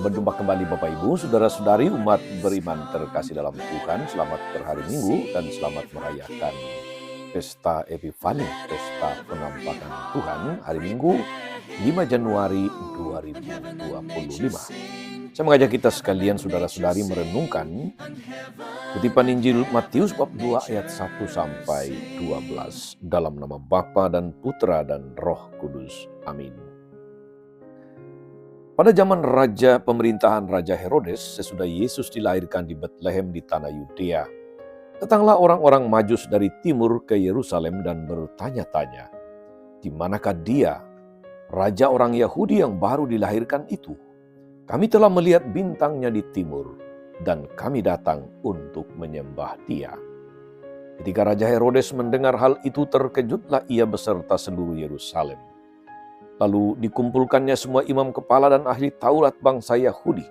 Berjumpa kembali Bapak Ibu, Saudara-saudari umat beriman terkasih dalam Tuhan. Selamat berhari Minggu dan selamat merayakan Pesta Epifani, Pesta Penampakan Tuhan, hari Minggu 5 Januari 2025. Saya mengajak kita sekalian saudara-saudari merenungkan kutipan Injil Matius bab 2 ayat 1 sampai 12 dalam nama Bapa dan Putra dan Roh Kudus. Amin. Pada zaman pemerintahan Raja Herodes, sesudah Yesus dilahirkan di Betlehem di tanah Yudea, datanglah orang-orang Majus dari timur ke Yerusalem dan bertanya-tanya, "Di manakah dia, Raja orang Yahudi yang baru dilahirkan itu? Kami telah melihat bintangnya di timur, dan kami datang untuk menyembah dia." Ketika Raja Herodes mendengar hal itu, terkejutlah ia beserta seluruh Yerusalem. Lalu dikumpulkannya semua imam kepala dan ahli Taurat bangsa Yahudi.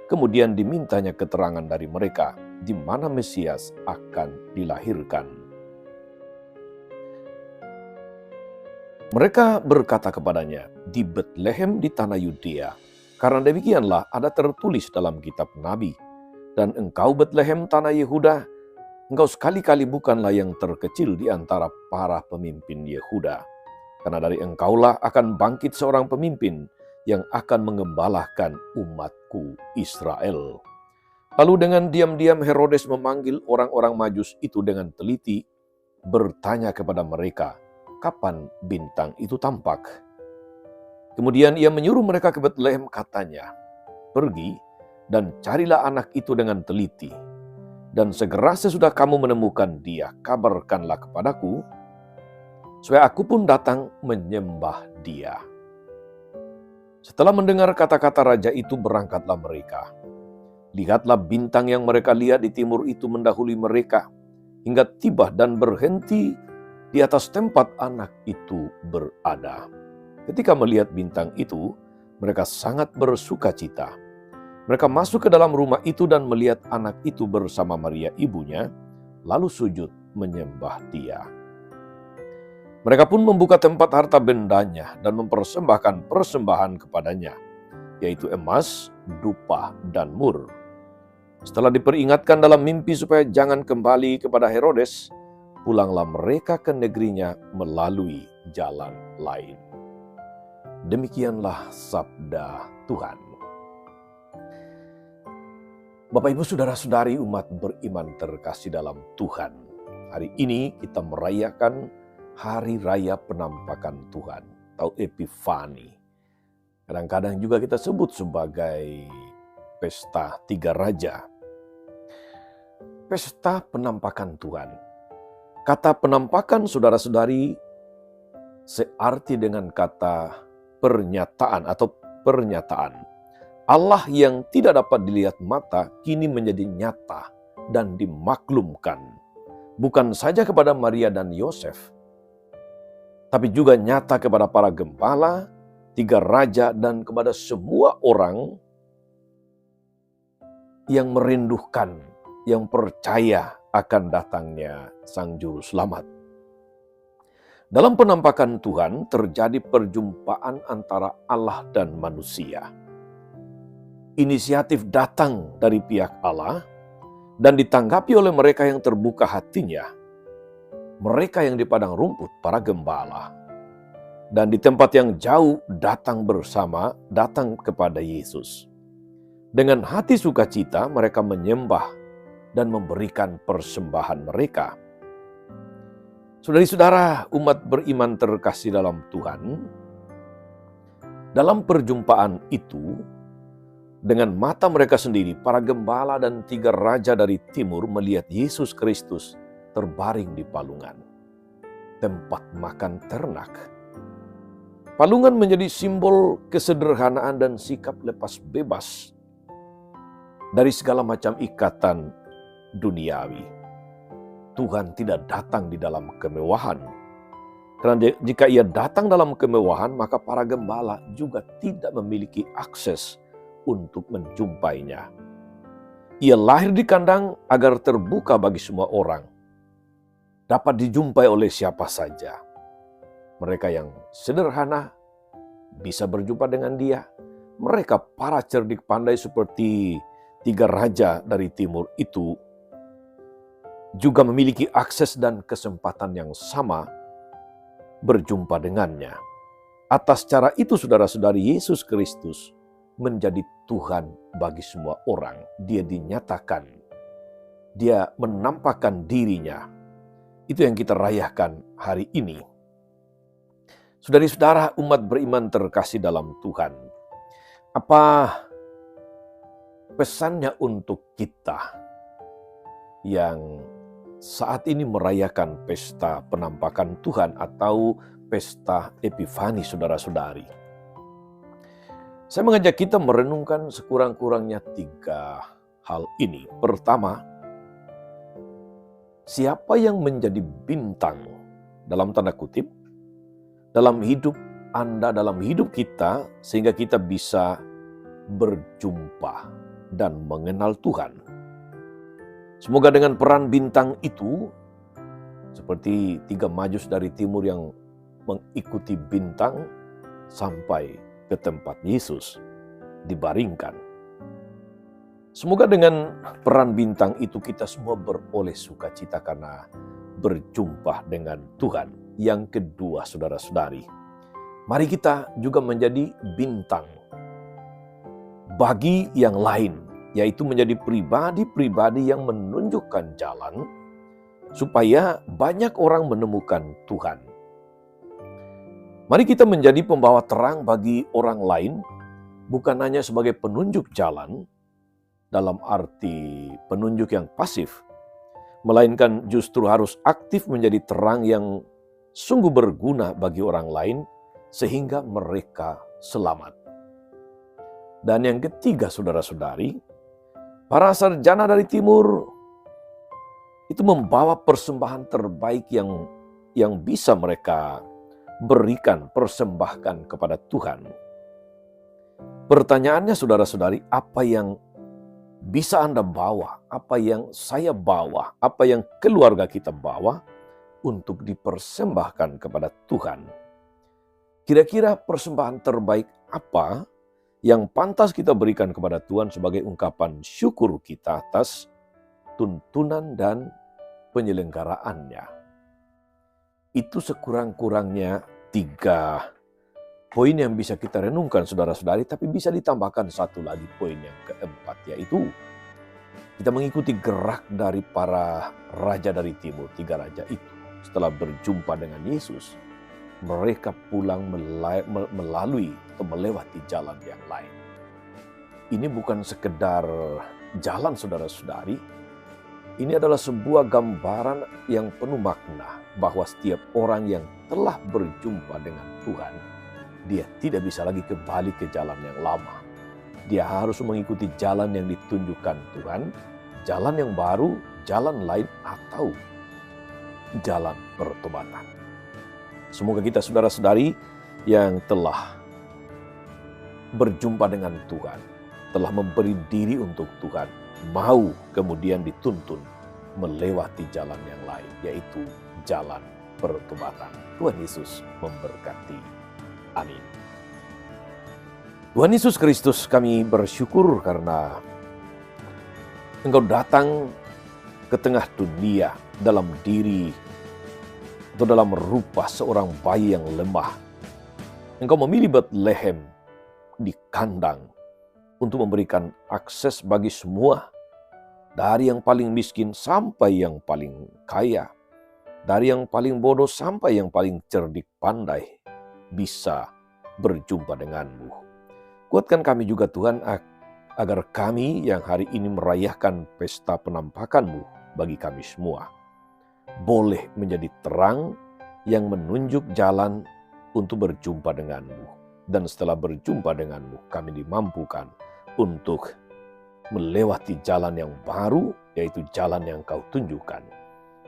Kemudian dimintanya keterangan dari mereka di mana Mesias akan dilahirkan. Mereka berkata kepadanya, "Di Betlehem di tanah Yudea, karena demikianlah ada tertulis dalam kitab Nabi. Dan engkau Betlehem tanah Yehuda, engkau sekali-kali bukanlah yang terkecil di antara para pemimpin Yehuda. Karena dari engkaulah akan bangkit seorang pemimpin yang akan mengembalakan umatku Israel." Lalu dengan diam-diam Herodes memanggil orang-orang Majus itu dengan teliti, bertanya kepada mereka, kapan bintang itu tampak. Kemudian ia menyuruh mereka ke Betlehem, katanya, "Pergi dan carilah anak itu dengan teliti. Dan segera sesudah kamu menemukan dia, kabarkanlah kepadaku, supaya aku pun datang menyembah dia." Setelah mendengar kata-kata raja itu, berangkatlah mereka. Lihatlah bintang yang mereka lihat di timur itu mendahului mereka, hingga tiba dan berhenti di atas tempat anak itu berada. Ketika melihat bintang itu, mereka sangat bersuka cita. Mereka masuk ke dalam rumah itu dan melihat anak itu bersama Maria ibunya, lalu sujud menyembah dia. Mereka pun membuka tempat harta bendanya dan mempersembahkan persembahan kepadanya, yaitu emas, dupa, dan mur. Setelah diperingatkan dalam mimpi supaya jangan kembali kepada Herodes, pulanglah mereka ke negerinya melalui jalan lain. Demikianlah sabda Tuhan. Bapak Ibu Saudara-saudari umat beriman terkasih dalam Tuhan. Hari ini kita merayakan Hari Raya Penampakan Tuhan atau Epifani. Kadang-kadang juga kita sebut sebagai Pesta Tiga Raja. Pesta Penampakan Tuhan. Kata penampakan, saudara-saudari, searti dengan kata pernyataan atau pernyataan. Allah yang tidak dapat dilihat mata kini menjadi nyata dan dimaklumkan. Bukan saja kepada Maria dan Yosef, tapi juga nyata kepada para gembala, tiga raja, dan kepada semua orang yang merindukan, yang percaya akan datangnya Sang Juru Selamat. Dalam penampakan Tuhan terjadi perjumpaan antara Allah dan manusia. Inisiatif datang dari pihak Allah dan ditanggapi oleh mereka yang terbuka hatinya. Mereka yang di padang rumput, para gembala. Dan di tempat yang jauh datang bersama, datang kepada Yesus. Dengan hati sukacita mereka menyembah dan memberikan persembahan mereka. Saudari-saudara umat beriman terkasih dalam Tuhan, dalam perjumpaan itu, dengan mata mereka sendiri, para gembala dan tiga raja dari timur melihat Yesus Kristus terbaring di palungan, tempat makan ternak. Palungan menjadi simbol kesederhanaan dan sikap lepas bebas dari segala macam ikatan duniawi. Tuhan tidak datang di dalam kemewahan. Karena jika ia datang dalam kemewahan, maka para gembala juga tidak memiliki akses untuk menjumpainya. Ia lahir di kandang agar terbuka bagi semua orang. Dapat dijumpai oleh siapa saja. Mereka yang sederhana bisa berjumpa dengan dia. mereka para cerdik pandai seperti tiga raja dari timur itu juga memiliki akses dan kesempatan yang sama berjumpa dengannya. Atas cara itu saudara-saudari, Yesus Kristus menjadi Tuhan bagi semua orang. Dia dinyatakan, dia menampakkan dirinya. Itu yang kita rayakan hari ini. Saudari-saudara, umat beriman terkasih dalam Tuhan. Apa pesannya untuk kita yang saat ini merayakan pesta penampakan Tuhan atau pesta Epifani, saudara-saudari? Saya mengajak kita merenungkan sekurang-kurangnya 3 hal ini. Pertama, siapa yang menjadi bintang dalam tanda kutip dalam hidup Anda, dalam hidup kita, sehingga kita bisa berjumpa dan mengenal Tuhan. Semoga dengan peran bintang itu, seperti 3 majus dari timur yang mengikuti bintang sampai ke tempat Yesus dibaringkan. Semoga dengan peran bintang itu kita semua beroleh sukacita karena berjumpa dengan Tuhan. Yang kedua, saudara-saudari, mari kita juga menjadi bintang bagi yang lain, yaitu menjadi pribadi-pribadi yang menunjukkan jalan supaya banyak orang menemukan Tuhan. Mari kita menjadi pembawa terang bagi orang lain, bukan hanya sebagai penunjuk jalan, dalam arti penunjuk yang pasif, melainkan justru harus aktif menjadi terang yang sungguh berguna bagi orang lain, sehingga mereka selamat. Dan yang ketiga, saudara-saudari, para sarjana dari timur itu membawa persembahan terbaik yang bisa mereka berikan, persembahkan kepada Tuhan. Pertanyaannya, saudara-saudari, apa yang bisa Anda bawa, apa yang saya bawa, apa yang keluarga kita bawa untuk dipersembahkan kepada Tuhan? Kira-kira persembahan terbaik apa yang pantas kita berikan kepada Tuhan sebagai ungkapan syukur kita atas tuntunan dan penyelenggaraannya? Itu sekurang-kurangnya 3 poin yang bisa kita renungkan, saudara-saudari, tapi bisa ditambahkan satu lagi, poin yang keempat, yaitu kita mengikuti gerak dari para raja dari timur, 3 raja itu. Setelah berjumpa dengan Yesus, mereka pulang melalui atau melewati jalan yang lain. Ini bukan sekedar jalan, saudara-saudari. Ini adalah sebuah gambaran yang penuh makna bahwa setiap orang yang telah berjumpa dengan Tuhan, dia tidak bisa lagi kembali ke jalan yang lama. Dia harus mengikuti jalan yang ditunjukkan Tuhan, jalan yang baru, jalan lain, atau jalan pertobatan. Semoga kita, saudara-saudari, yang telah berjumpa dengan Tuhan, telah memberi diri untuk Tuhan, mau kemudian dituntun melewati jalan yang lain, yaitu jalan pertobatan. Tuhan Yesus memberkati. Amin. Tuhan Yesus Kristus, kami bersyukur karena Engkau datang ke tengah dunia dalam diri atau dalam rupa seorang bayi yang lemah. Engkau memilih Betlehem di kandang untuk memberikan akses bagi semua, dari yang paling miskin sampai yang paling kaya, dari yang paling bodoh sampai yang paling cerdik pandai, bisa berjumpa denganmu. Kuatkan kami juga Tuhan, agar kami yang hari ini merayakan pesta penampakan-Mu bagi kami semua, boleh menjadi terang yang menunjuk jalan untuk berjumpa denganmu. Dan setelah berjumpa denganmu, kami dimampukan untuk melewati jalan yang baru, yaitu jalan yang Kau tunjukkan.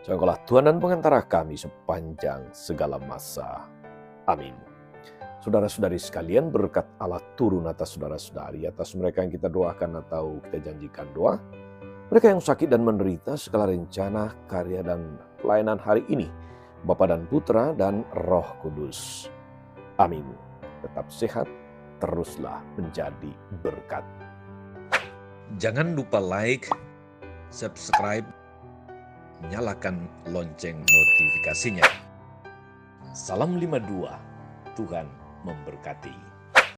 Engkaulah Tuhan dan pengantara kami sepanjang segala masa. Amin. Saudara-saudari sekalian, berkat Allah turun atas saudara-saudari, atas mereka yang kita doakan atau kita janjikan doa, mereka yang sakit dan menderita, segala rencana, karya, dan pelayanan hari ini, Bapa dan Putra dan Roh Kudus. Amin. Tetap sehat, teruslah menjadi berkat. Jangan lupa like, subscribe, nyalakan lonceng notifikasinya. Salam 52, Tuhan memberkati.